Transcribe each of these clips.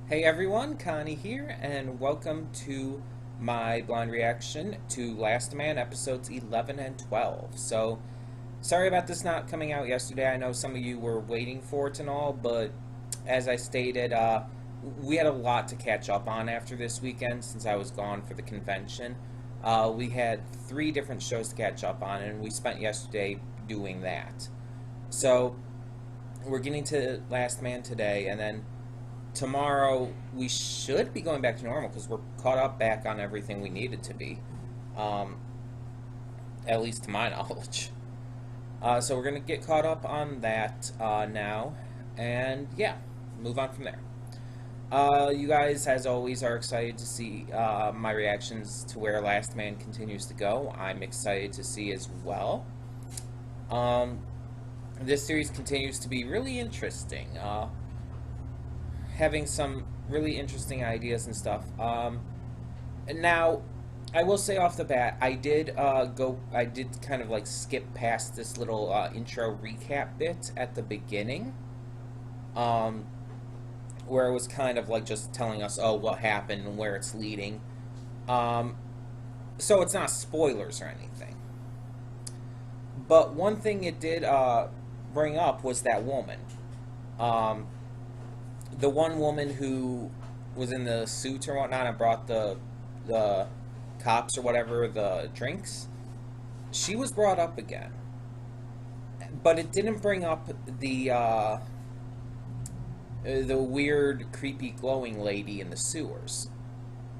Hey everyone, Connie here, and welcome to my blind reaction to Lastman episodes 11 and 12. So, sorry about this not coming out yesterday. I know some of you were waiting for it and all, but as I stated, we had a lot to catch up on after this weekend since I was gone for the convention. We had 3 different shows to catch up on, and we spent yesterday doing that. So, we're getting to Lastman today, and then tomorrow we should be going back to normal because we're caught up back on everything we needed to be, um, at least to my knowledge. So we're gonna get caught up on that now, and yeah, move on from there. You guys, as always, are excited to see my reactions to where Last Man continues to go. I'm excited to see as well. Um, this series continues to be really interesting. Having some really interesting ideas and stuff. Now, I will say off the bat, I did kind of like skip past this little intro recap bit at the beginning, where it was kind of like just telling us, oh, what happened and where it's leading. So it's not spoilers or anything. But one thing it did bring up was that woman. The one woman who was in the suit or whatnot and brought the cops or whatever the drinks, she was brought up again, but it didn't bring up the weird, creepy, glowing lady in the sewers.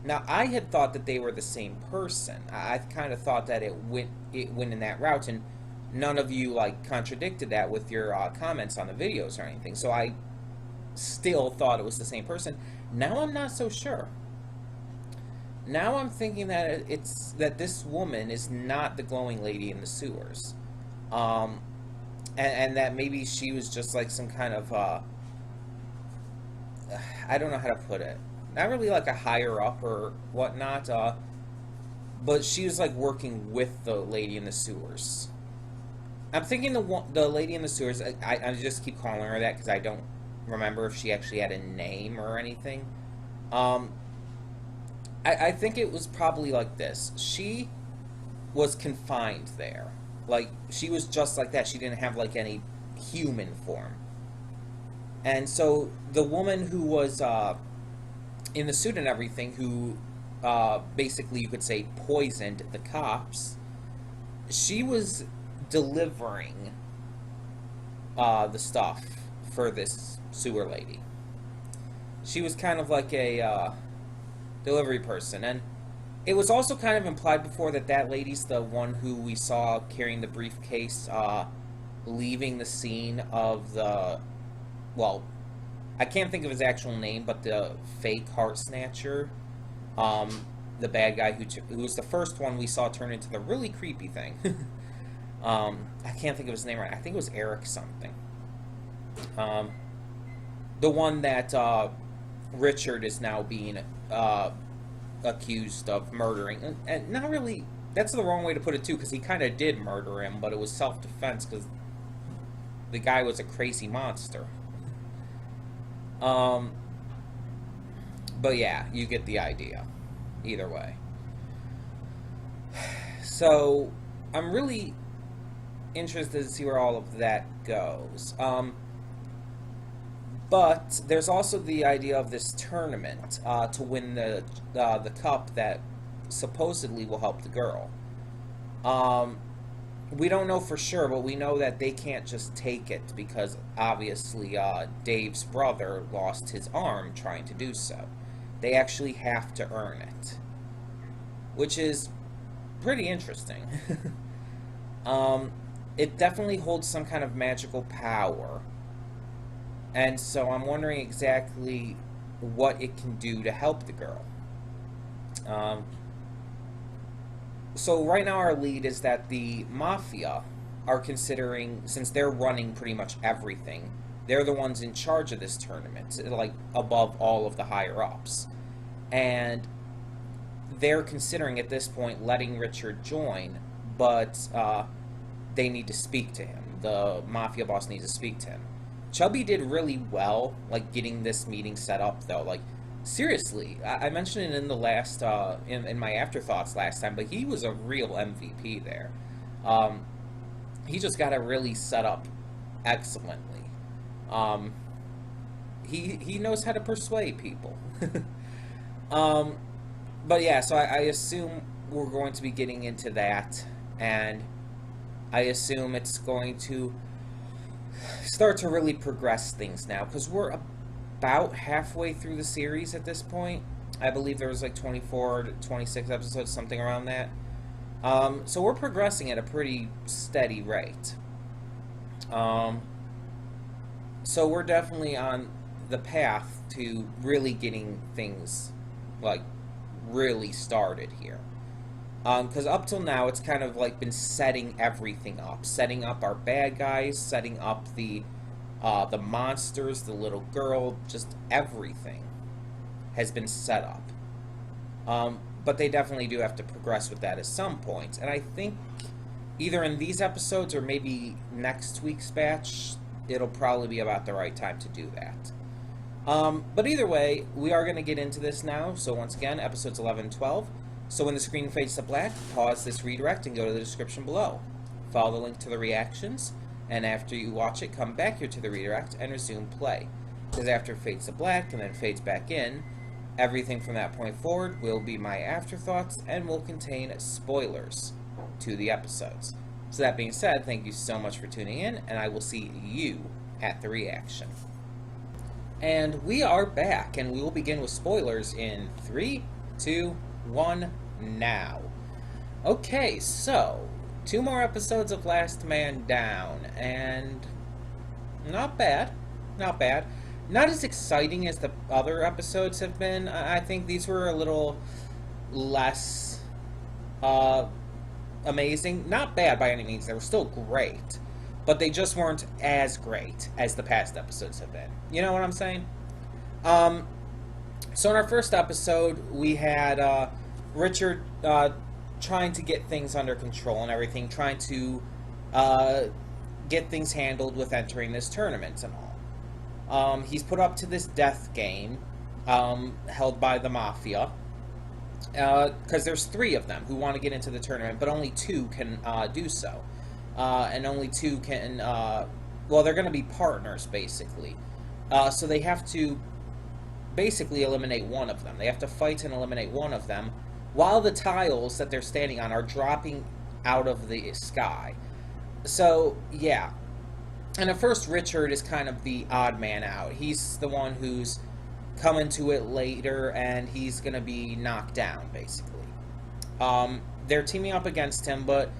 Now, I had thought that they were the same person. I kind of thought that it went in that route, and none of you like contradicted that with your comments on the videos or anything. So I still thought it was the same person. Now I'm not so sure. Now I'm thinking that that this woman is not the glowing lady in the sewers, and that maybe she was just like some kind of I don't know how to put it. Not really like a higher up or whatnot, but she was like working with the lady in the sewers. I'm thinking the lady in the sewers. I just keep calling her that because I don't remember if she actually had a name or anything. I think it was probably like this. She was confined there. Like, she was just like that. She didn't have, like, any human form. And so, the woman who was in the suit and everything, who basically, you could say, poisoned the cops, she was delivering the stuff for this sewer lady. She was kind of like a delivery person, and it was also kind of implied before that that lady's the one who we saw carrying the briefcase, leaving the scene of the, well, I can't think of his actual name, but the fake heart snatcher, the bad guy who was the first one we saw turn into the really creepy thing. I can't think of his name right. I think it was Eric something. The one that Richard is now being accused of murdering. And not really, that's the wrong way to put it too, because he kind of did murder him, but it was self-defense because the guy was a crazy monster. But yeah, you get the idea. Either way. So, I'm really interested to see where all of that goes. But there's also the idea of this tournament to win the cup that supposedly will help the girl. We don't know for sure, but we know that they can't just take it because obviously Dave's brother lost his arm trying to do so. They actually have to earn it, which is pretty interesting. It definitely holds some kind of magical power. And so I'm wondering exactly what it can do to help the girl. So right now our lead is that the Mafia are considering, since they're running pretty much everything, they're the ones in charge of this tournament, like above all of the higher-ups. And they're considering at this point letting Richard join, but they need to speak to him. The Mafia boss needs to speak to him. Chubby did really well, like, getting this meeting set up, though. Like, seriously, I mentioned it in the last, in my afterthoughts last time, but he was a real MVP there. Um, he just got it really set up excellently. Um, he knows how to persuade people. um, but yeah, so I assume we're going to be getting into that, and I assume it's going to start to really progress things now, because we're about halfway through the series at this point. I believe there was like 24 to 26 episodes, something around that. So we're progressing at a pretty steady rate. Um, so we're definitely on the path to really getting things like really started here. Because up till now, it's kind of like been setting everything up, setting up our bad guys, setting up the monsters, the little girl, just everything has been set up. But they definitely do have to progress with that at some point, and I think either in these episodes or maybe next week's batch, it'll probably be about the right time to do that. But either way, we are going to get into this now. So once again, episodes 11 and 12. So when the screen fades to black, pause this redirect and go to the description below. Follow the link to the reactions, and after you watch it, come back here to the redirect and resume play. Because after it fades to black and then fades back in, everything from that point forward will be my afterthoughts and will contain spoilers to the episodes. So that being said, thank you so much for tuning in, and I will see you at the reaction. And we are back, and we will begin with spoilers in 3, 2, 1, now. Okay, so 2 more episodes of Last Man Down, and not bad, not bad. Not as exciting as the other episodes have been. I think these were a little less amazing. Not bad by any means, they were still great, but they just weren't as great as the past episodes have been. You know what I'm saying? So in our first episode, we had Richard trying to get things under control and everything, trying to get things handled with entering this tournament and all. He's put up to this death game held by the Mafia, because there's 3 of them who want to get into the tournament, but only 2 can do so. And only 2 can, well, they're going to be partners, basically. So they have to basically eliminate one of them. They have to fight and eliminate one of them, while the tiles that they're standing on are dropping out of the sky. So, yeah. And at first, Richard is kind of the odd man out. He's the one who's coming to it later, and he's going to be knocked down, basically. They're teaming up against him, but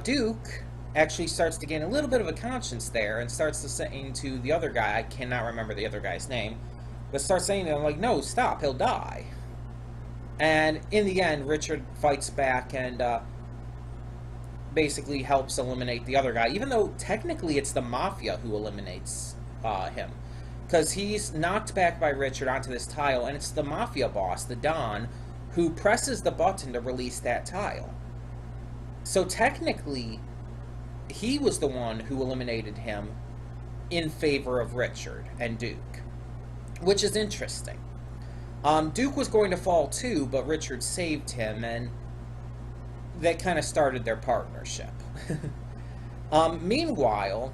Duke actually starts to gain a little bit of a conscience there, and starts to saying to the other guy, I cannot remember the other guy's name, but starts saying to him, like, no, stop, he'll die. And in the end, Richard fights back and basically helps eliminate the other guy, even though technically it's the Mafia who eliminates him. Because he's knocked back by Richard onto this tile, and it's the Mafia boss, the Don, who presses the button to release that tile. So technically, he was the one who eliminated him in favor of Richard and Duke, which is interesting. Duke was going to fall too, but Richard saved him, and that kind of started their partnership. Meanwhile,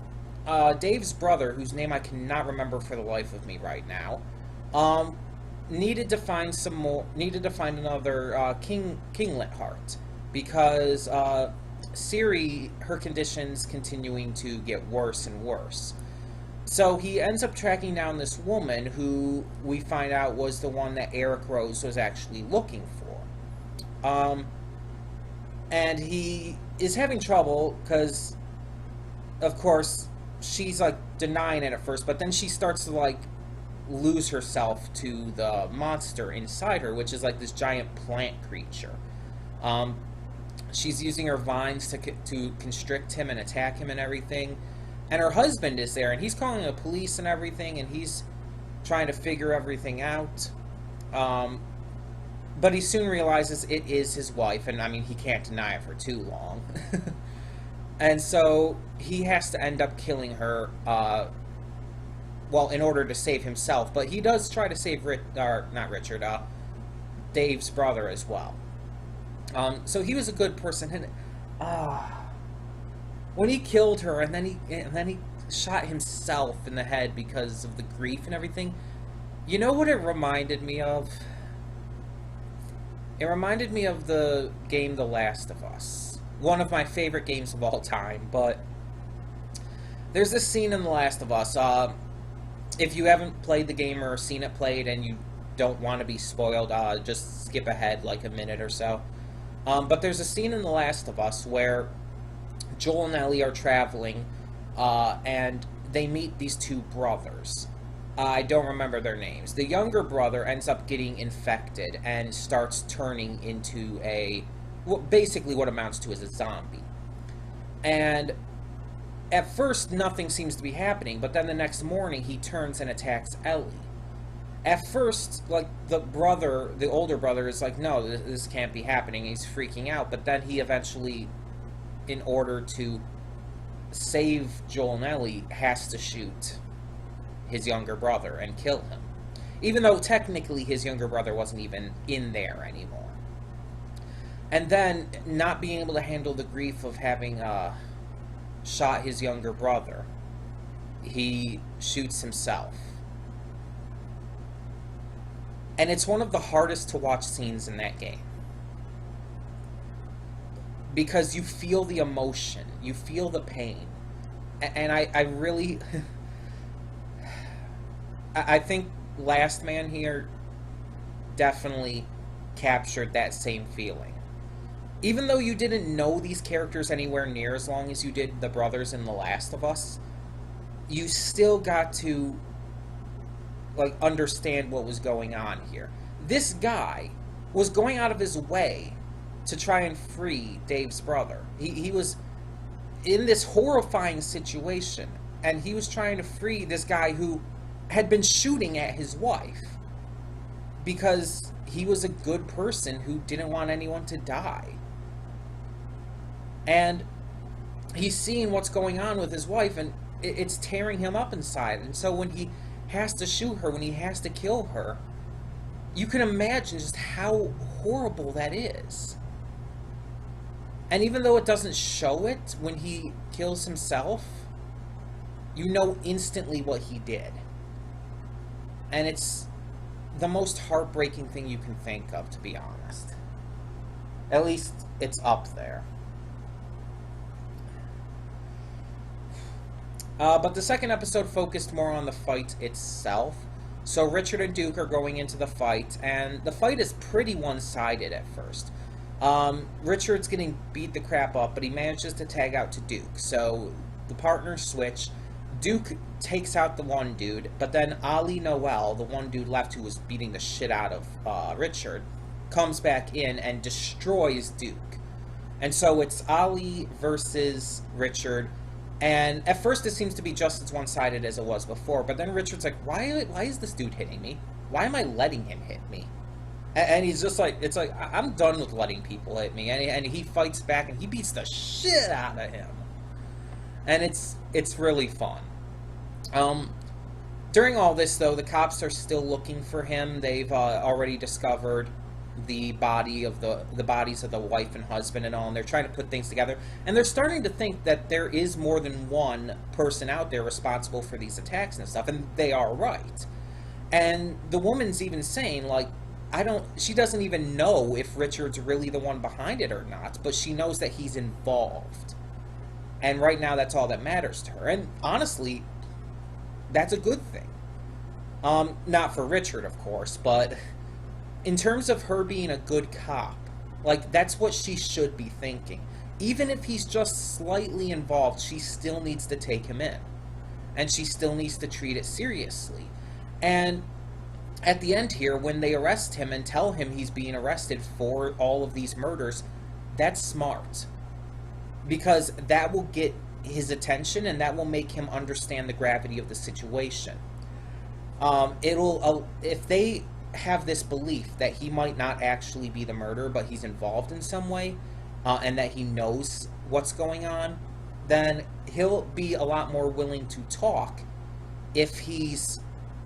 Dave's brother, whose name I cannot remember for the life of me right now, needed to find another kinglet heart, because Siri, her condition's continuing to get worse and worse. So he ends up tracking down this woman who we find out was the one that Eric Rose was actually looking for. And he is having trouble because, of course, she's like denying it at first, but then she starts to like lose herself to the monster inside her, which is like this giant plant creature. She's using her vines to constrict him and attack him and everything. And her husband is there, and he's calling the police and everything, and he's trying to figure everything out. But he soon realizes it is his wife, and I mean, he can't deny it for too long. And so he has to end up killing her well, in order to save himself, but he does try to save not Richard, Dave's brother as well. So he was a good person, and when he killed her, and then he shot himself in the head because of the grief and everything. You know what it reminded me of? It reminded me of the game The Last of Us. One of my favorite games of all time, but there's this scene in The Last of Us. If you haven't played the game or seen it played and you don't want to be spoiled, just skip ahead like a minute or so. But there's a scene in The Last of Us where Joel and Ellie are traveling, and they meet these two brothers. I don't remember their names. The younger brother ends up getting infected and starts turning into basically what amounts to as a zombie. And at first, nothing seems to be happening, but then the next morning, he turns and attacks Ellie. At first, like, the older brother is like, no, this can't be happening. He's freaking out, but then he eventually, in order to save Joel and Ellie, has to shoot his younger brother and kill him. Even though technically his younger brother wasn't even in there anymore. And then, not being able to handle the grief of having shot his younger brother, he shoots himself. And it's one of the hardest to watch scenes in that game. Because you feel the emotion, you feel the pain. And I really... I think Lastman here definitely captured that same feeling. Even though you didn't know these characters anywhere near as long as you did the brothers in The Last of Us, you still got to, like, understand what was going on here. This guy was going out of his way to try and free Dave's brother. He was in this horrifying situation, and he was trying to free this guy who had been shooting at his wife because he was a good person who didn't want anyone to die. And he's seeing what's going on with his wife, and it's tearing him up inside. And so when he has to shoot her, when he has to kill her, you can imagine just how horrible that is. And even though it doesn't show it when he kills himself, you know instantly what he did. And it's the most heartbreaking thing you can think of, to be honest. At least it's up there. But the second episode focused more on the fight itself. So Richard and Duke are going into the fight, and the fight is pretty one-sided at first. Richard's getting beat the crap up, but he manages to tag out to Duke. So the partners switch. Duke takes out the one dude, but then Ali Noel, the one dude left who was beating the shit out of Richard, comes back in and destroys Duke. And so it's Ali versus Richard. And at first it seems to be just as one-sided as it was before, but then Richard's like, why is this dude hitting me? Why am I letting him hit me? And he's just like, it's like, I'm done with letting people hit me. And he fights back and he beats the shit out of him. And it's really fun. During all this, though, the cops are still looking for him. They've already discovered the bodies of the wife and husband and all, and they're trying to put things together. And they're starting to think that there is more than one person out there responsible for these attacks and stuff, and they are right. And the woman's even saying, like, she doesn't even know if Richard's really the one behind it or not, but she knows that he's involved. And right now, that's all that matters to her. And honestly, that's a good thing. Not for Richard, of course, but in terms of her being a good cop, like, that's what she should be thinking. Even if he's just slightly involved, she still needs to take him in. And she still needs to treat it seriously. And at the end here, when they arrest him and tell him he's being arrested for all of these murders, that's smart. Because that will get his attention and that will make him understand the gravity of the situation. If they have this belief that he might not actually be the murderer, but he's involved in some way, and that he knows what's going on, then he'll be a lot more willing to talk if he's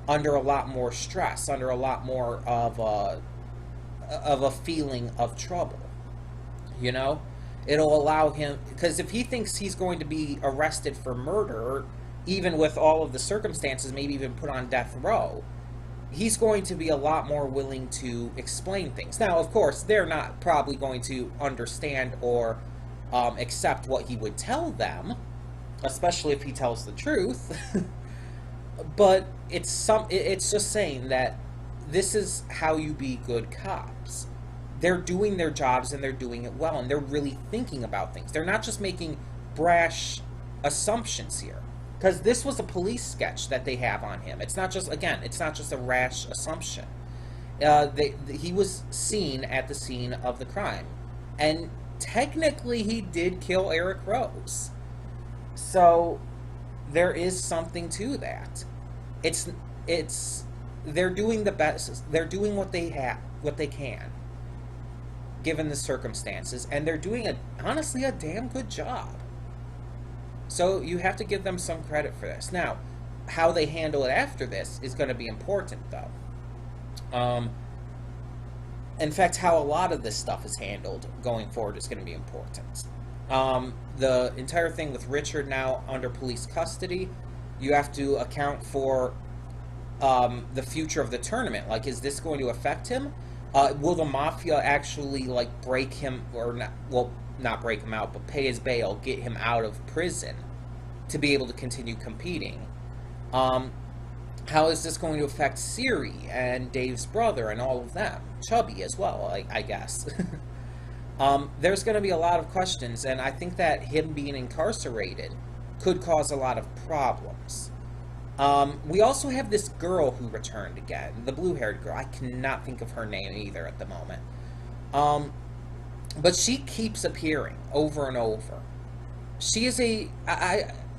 under a lot more stress, under a lot more of a feeling of trouble. You know, it'll allow him, because if he thinks he's going to be arrested for murder, even with all of the circumstances, maybe even put on death row, he's going to be a lot more willing to explain things. Now, of course, they're not probably going to understand or accept what he would tell them, especially if he tells the truth. But it's just saying that this is how you be good cops. They're doing their jobs and they're doing it well, and they're really thinking about things. They're not just making brash assumptions here. Because this was a police sketch that they have on him. It's not just, again, it's not just a rash assumption. He was seen at the scene of the crime. And technically he did kill Eric Rose. So there is something to that. They're doing the best. They're doing what they can, given the circumstances, and they're doing honestly a damn good job. So you have to give them some credit for this. Now, how they handle it after this is going to be important, though. In fact, how a lot of this stuff is handled going forward is going to be important. The entire thing with Richard now under police custody, you have to account for the future of the tournament. Like, is this going to affect him? Will the mafia actually, like, break him, or not, well, not break him out, but pay his bail, get him out of prison to be able to continue competing? How is this going to affect Siri and Dave's brother and all of them? Chubby as well, I guess. There's going to be a lot of questions, and I think that him being incarcerated could cause a lot of problems. We also have this girl who returned again, the blue-haired girl. I cannot think of her name either at the moment. But she keeps appearing over and over. She is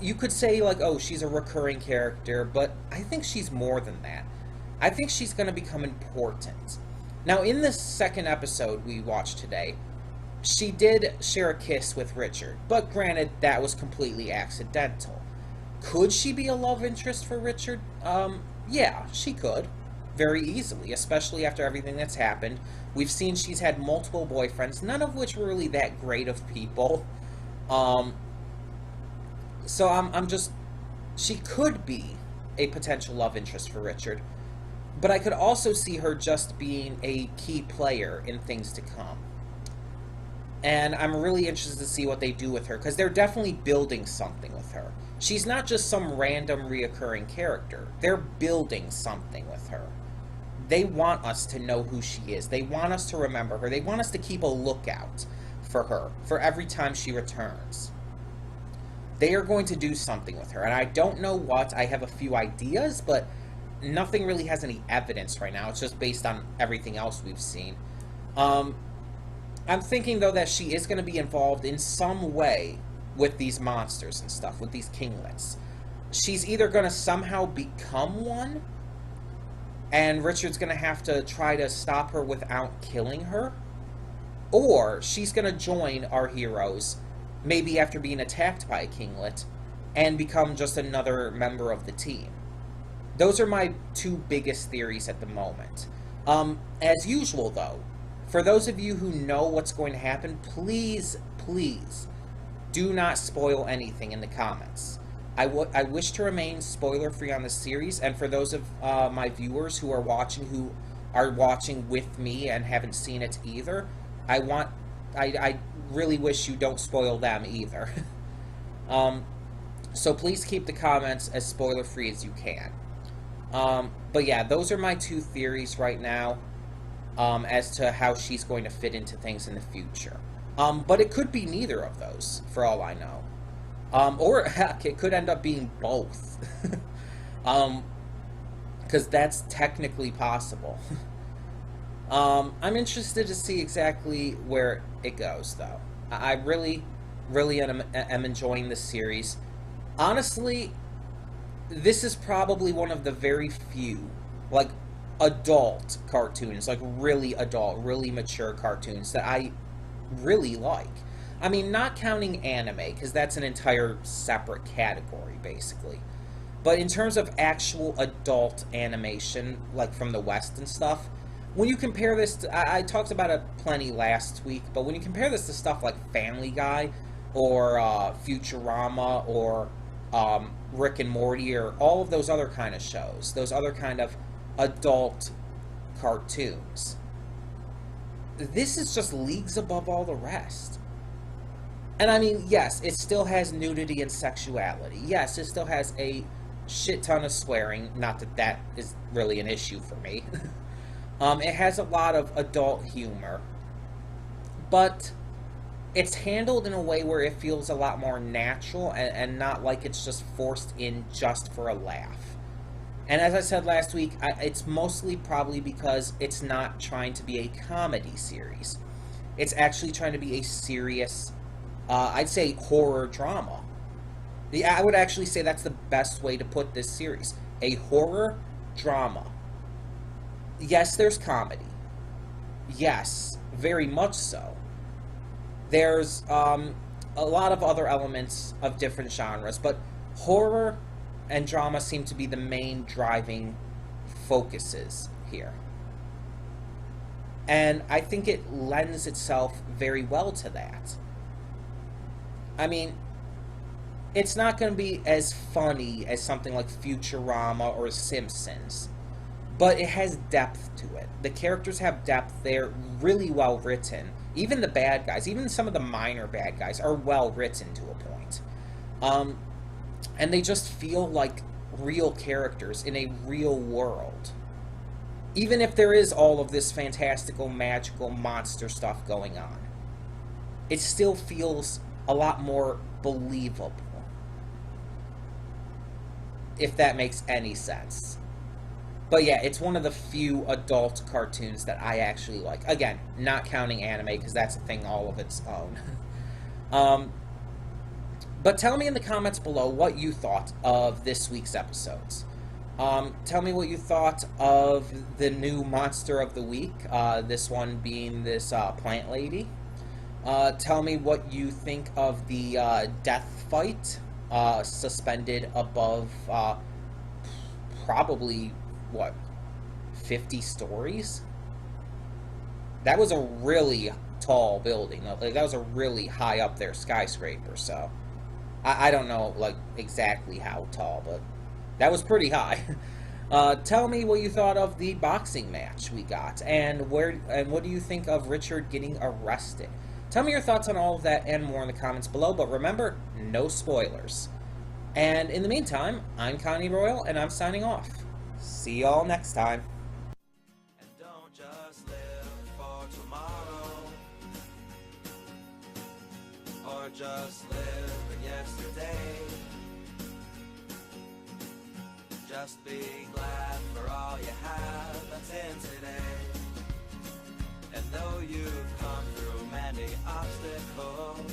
you could say, like, oh, she's a recurring character, but I think she's more than that. I think she's going to become important. Now, in this second episode we watched today, she did share a kiss with Richard, but granted, that was completely accidental. Could she be a love interest for Richard? Yeah, she could. Very easily, especially after everything that's happened. We've seen she's had multiple boyfriends, none of which were really that great of people. So she could be a potential love interest for Richard, but I could also see her just being a key player in things to come. And I'm really interested to see what they do with her, because they're definitely building something with her. She's not just some random reoccurring character. They're building something with her. They want us to know who she is. They want us to remember her. They want us to keep a lookout for her, for every time she returns. They are going to do something with her, and I don't know what. I have a few ideas, but nothing really has any evidence right now. It's just based on everything else we've seen. I'm thinking, though, that she is going to be involved in some way with these monsters and stuff, with these kinglets. She's either going to somehow become one, and Richard's going to have to try to stop her without killing her, or she's going to join our heroes, maybe after being attacked by a kinglet, and become just another member of the team. Those are my two biggest theories at the moment. As usual, though, for those of you who know what's going to happen, please, please, do not spoil anything in the comments. I wish to remain spoiler-free on this series, and for those of my viewers who are watching with me and haven't seen it either, I really wish you don't spoil them either. So please keep the comments as spoiler-free as you can. But yeah, those are my two theories right now as to how she's going to fit into things in the future. But it could be neither of those, for all I know. Or heck, it could end up being both. Because that's technically possible. I'm interested to see exactly where it goes, though. I really am enjoying this series. Honestly, this is probably one of the very few, like, adult cartoons, like really adult, really mature cartoons that I really like. I mean, not counting anime, because that's an entire separate category, basically. But in terms of actual adult animation, like from the West and stuff, when you compare this to, I talked about it plenty last week, but when you compare this to stuff like Family Guy or Futurama or Rick and Morty or all of those other kind of shows, those other kind of adult cartoons, this is just leagues above all the rest. And I mean, yes, it still has nudity and sexuality. Yes, it still has a shit ton of swearing. Not that that is really an issue for me. It has a lot of adult humor. But it's handled in a way where it feels a lot more natural and not like it's just forced in just for a laugh. And as I said last week, it's mostly probably because it's not trying to be a comedy series. It's actually trying to be a serious, I'd say, horror drama. I would actually say that's the best way to put this series. A horror drama. Yes, there's comedy. Yes, very much so. There's a lot of other elements of different genres, but horror and drama seem to be the main driving focuses here. And I think it lends itself very well to that. I mean, it's not going to be as funny as something like Futurama or Simpsons, but it has depth to it. The characters have depth. They're really well written. Even the bad guys, even some of the minor bad guys, are well written to a point. And they just feel like real characters in a real world. Even if there is all of this fantastical, magical, monster stuff going on, it still feels a lot more believable. If that makes any sense. But yeah, it's one of the few adult cartoons that I actually like. Again, not counting anime, because that's a thing all of its own. But tell me in the comments below what you thought of this week's episodes. Tell me what you thought of the new monster of the week, this one being this plant lady. Tell me what you think of the death fight suspended above probably, what, 50 stories? That was a really tall building. Like, that was a really high up there skyscraper, so I don't know, like, exactly how tall, but that was pretty high. Tell me what you thought of the boxing match we got, and what do you think of Richard getting arrested? Tell me your thoughts on all of that and more in the comments below, but remember, no spoilers. And in the meantime, I'm Connie Royal, and I'm signing off. See y'all next time. And don't just live for tomorrow, or just live in yesterday. Just be glad for all you have that's in today. And though you've come through many obstacles,